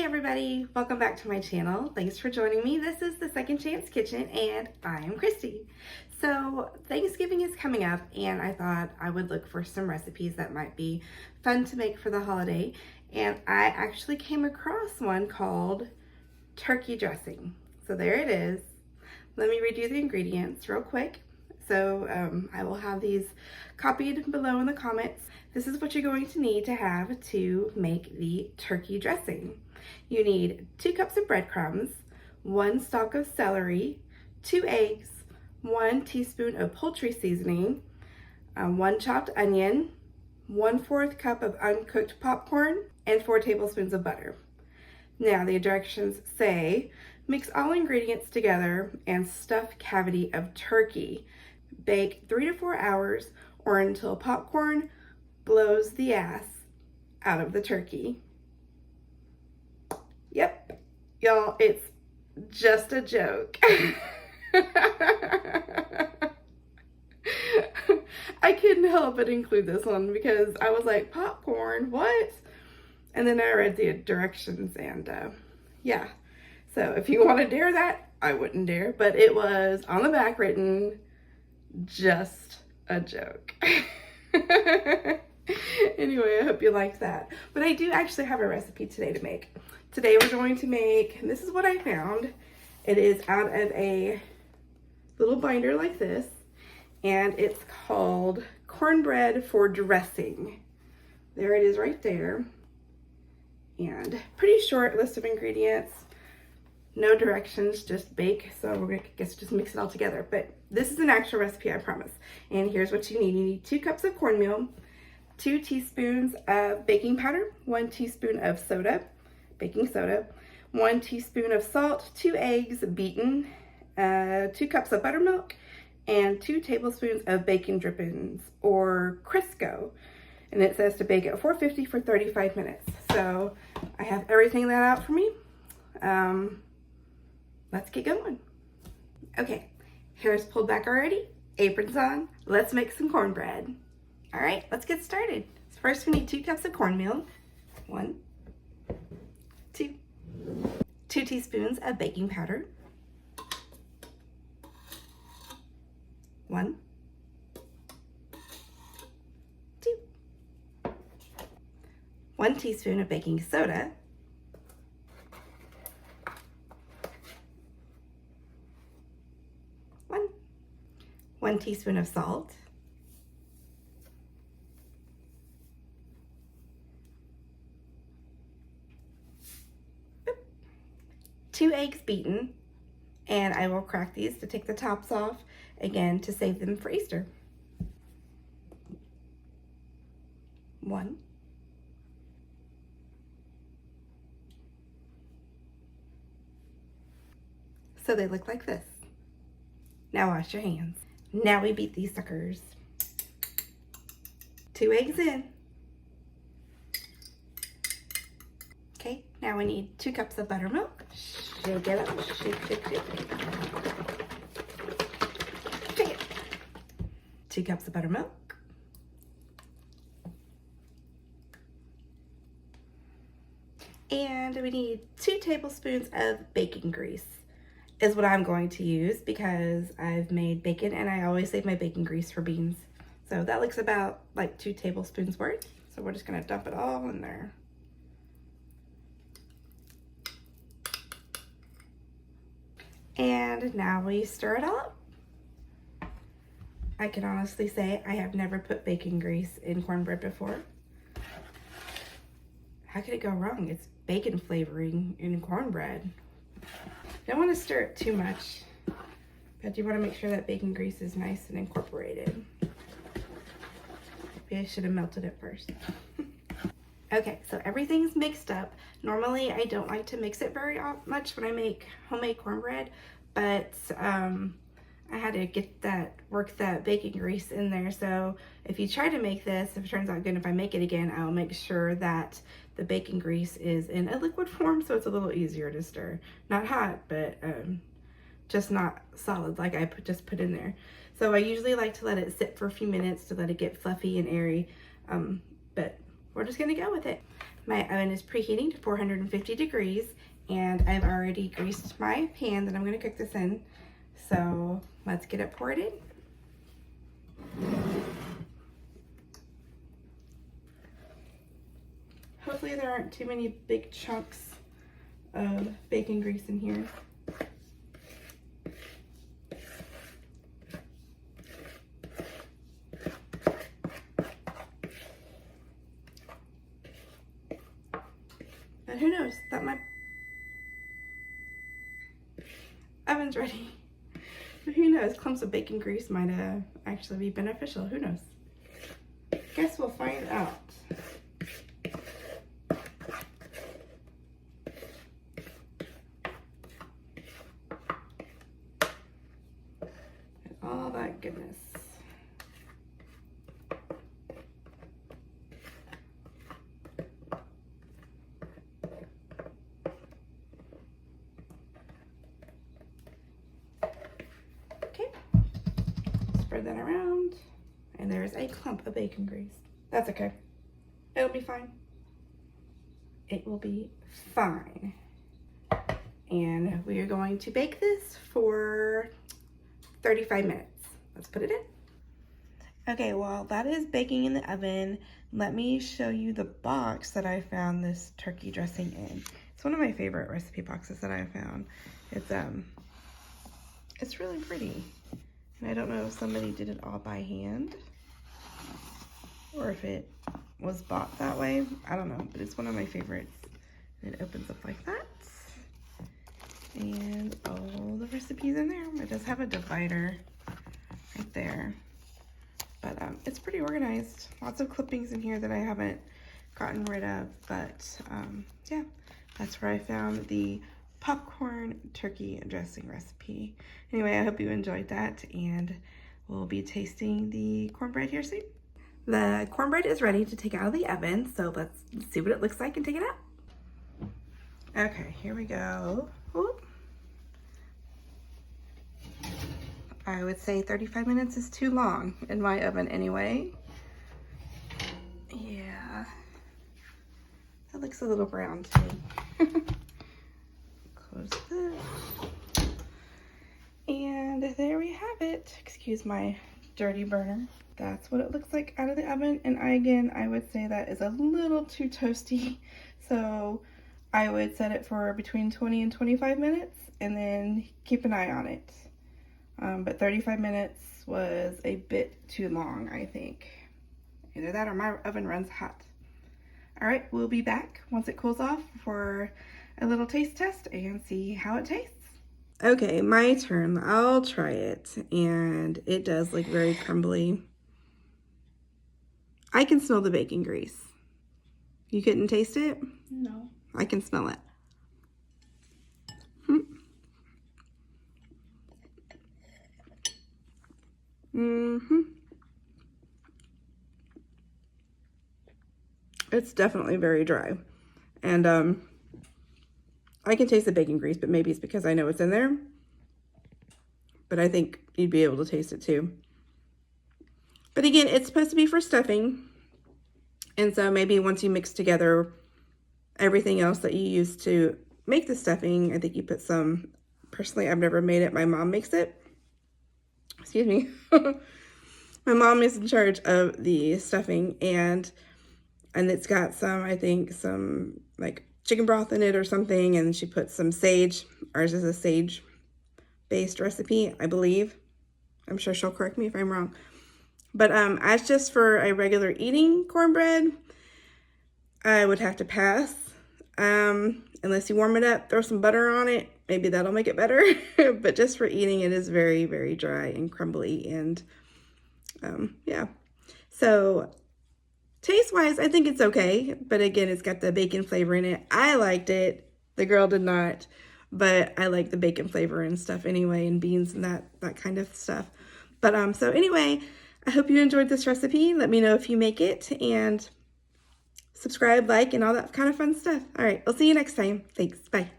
everybody, welcome back to my channel. Thanks for joining me. This is the Second Chance Kitchen and I'm Christy. So Thanksgiving is coming up and I thought I would look for some recipes that might be fun to make for the holiday, and I actually came across one called turkey dressing. So there it is. Let me read you the ingredients real quick. So I will have these copied below in the comments. This is what you're going to need to have to make the turkey dressing. You need 2 cups of breadcrumbs, 1 stalk of celery, 2 eggs, 1 teaspoon of poultry seasoning, 1 chopped onion, 1/4 cup of uncooked popcorn, and 4 tablespoons of butter. Now the directions say, mix all ingredients together and stuff cavity of turkey. Bake 3 to 4 hours or until popcorn blows the ass out of the turkey. Yep, y'all, it's just a joke. I couldn't help but include this one because I was like, popcorn, what? And then I read the directions and yeah. So if you want to dare that, I wouldn't dare, but it was on the back written, just a joke. Anyway, I hope you liked that. But I do actually have a recipe today to make. Today we're going to make, and this is what I found. It is out of a little binder like this, and it's called Cornbread for Dressing. There it is right there. And pretty short list of ingredients. No directions, just bake. So we're gonna just mix it all together. But this is an actual recipe, I promise. And here's what you need. You need 2 cups of cornmeal, 2 teaspoons of baking powder, 1 teaspoon of soda, baking soda, 1 teaspoon of salt, 2 eggs beaten, 2 cups of buttermilk, and 2 tablespoons of bacon drippings or Crisco. And it says to bake at 450 for 35 minutes. So I have everything that out for me. Let's get going. Okay, hair's pulled back already, aprons on. Let's make some cornbread. All right, let's get started. First, we need 2 cups of cornmeal. 1, 2. 2 teaspoons of baking powder. 1, 2. 1 teaspoon of baking soda. 1 teaspoon of salt. 2 eggs beaten, and I will crack these to take the tops off, again, to save them for Easter. 1. So they look like this. Now wash your hands. Now we beat these suckers. 2 eggs in. Okay, now we need 2 cups of buttermilk. Shake it up, shake, shake, shake. Shake it. 2 cups of buttermilk. And we need 2 tablespoons of bacon grease. Is what I'm going to use because I've made bacon and I always save my bacon grease for beans. So that looks about like 2 tablespoons worth. So we're just gonna dump it all in there. And now we stir it all up. I can honestly say I have never put bacon grease in cornbread before. How could it go wrong? It's bacon flavoring in cornbread. Don't want to stir it too much, but you want to make sure that bacon grease is nice and incorporated. Maybe I should have melted it first. Okay, so everything's mixed up. Normally, I don't like to mix it very much when I make homemade cornbread, but I had to work that bacon grease in there. So if you try to make this, if it turns out good, if I make it again, I'll make sure that the bacon grease is in a liquid form so it's a little easier to stir. Not hot, but just not solid like I just put in there. So I usually like to let it sit for a few minutes to let it get fluffy and airy, but we're just gonna go with it. My oven is preheating to 450 degrees, and I've already greased my pan that I'm going to cook this in. So let's get it poured in. Hopefully there aren't too many big chunks of bacon grease in here. And who knows, that might... Oven's ready. But who knows, clumps of bacon grease might actually be beneficial. Who knows? Guess we'll find out. And all that goodness. Okay, spread that around, and there's a clump of bacon grease. That's okay. It'll be fine. It will be fine. And we are going to bake this for 35 minutes. Let's put it in. Okay, while that is baking in the oven, let me show you the box that I found this turkey dressing in. It's one of my favorite recipe boxes that I found. It's really pretty. And I don't know if somebody did it all by hand or if it was bought that way. I don't know, but it's one of my favorites. And it opens up like that. And all the recipes in there. It does have a divider right there. But it's pretty organized. Lots of clippings in here that I haven't gotten rid of. But yeah, that's where I found the popcorn turkey dressing recipe. Anyway, I hope you enjoyed that, and we'll be tasting the cornbread here soon. The cornbread is ready to take out of the oven, so let's see what it looks like and take it out. Okay, here we go. Whoop. I would say 35 minutes is too long in my oven anyway. Yeah, that looks a little brown to me. Close this. And there we have it. Excuse my dirty burner. That's what it looks like out of the oven. And I would say that is a little too toasty. So I would set it for between 20 and 25 minutes and then keep an eye on it. But 35 minutes was a bit too long, I think. Either that or my oven runs hot. All right, we'll be back once it cools off for a little taste test and see how it tastes. Okay, my turn. I'll try it, and it does look very crumbly. I can smell the bacon grease. You couldn't taste it? No. I can smell it. It's definitely very dry. And I can taste the bacon grease, but maybe it's because I know it's in there. But I think you'd be able to taste it too. But again, it's supposed to be for stuffing. And so maybe once you mix together everything else that you use to make the stuffing, I think you put some, personally, I've never made it. My mom makes it. Excuse me. My mom is in charge of the stuffing, and it's got some, I think, some like chicken broth in it or something, and she put some sage. Ours is a sage-based recipe, I believe. I'm sure she'll correct me if I'm wrong. But as just for a regular eating cornbread, I would have to pass. Unless you warm it up, throw some butter on it, maybe that'll make it better. But just for eating, it is very, very dry and crumbly, and yeah. So taste-wise, I think it's okay, but again, it's got the bacon flavor in it. I liked it. The girl did not, but I like the bacon flavor and stuff anyway, and beans and that kind of stuff. But so anyway, I hope you enjoyed this recipe. Let me know if you make it, and subscribe, like, and all that kind of fun stuff. All right, I'll see you next time. Thanks. Bye.